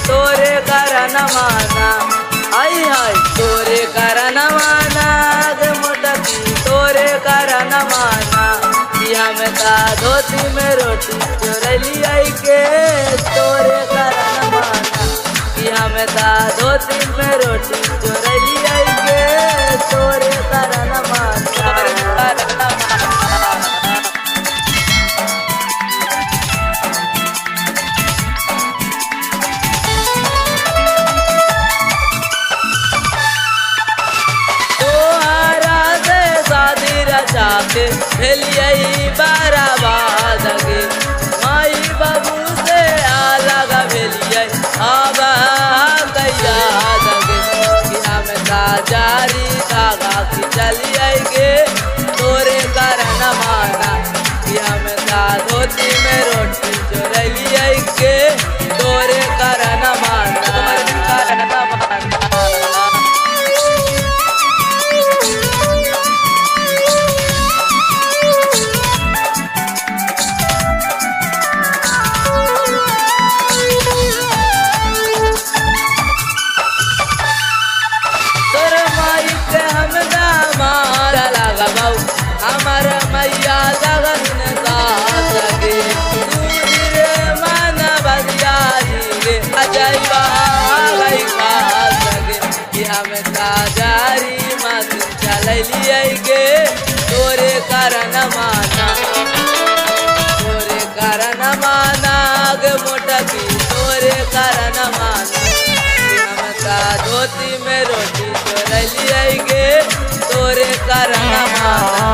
तोरे करन माना। आई हाय तोरे करन माना गे मोटकी तोरे करन माना। कि हम ता धोती में रोटी चोरैली आई के तोरे करन माना। कि हम ता धोती में रोटी चोरैली आई के तोरे करन माना। जाके भेलियई बाराबाद गे माई बाबू से अलग भेलियई अब गैया गे। कि हम जारी धागा खिंचलियई गे तोरे करन माना। कि हम धोती में रोटी चोरैलियई गे तोरे करन माना। हमार मैया जगन दास गे रे मन बगिया रे अजय गई खास गे। कि हम जारी मत चलिए गे तोरे करन माना। तोरे करन माना गे मोटकी तोरे करन माना। कि हम धोती में रोटी चोरैलिए गे तोरे करन माना।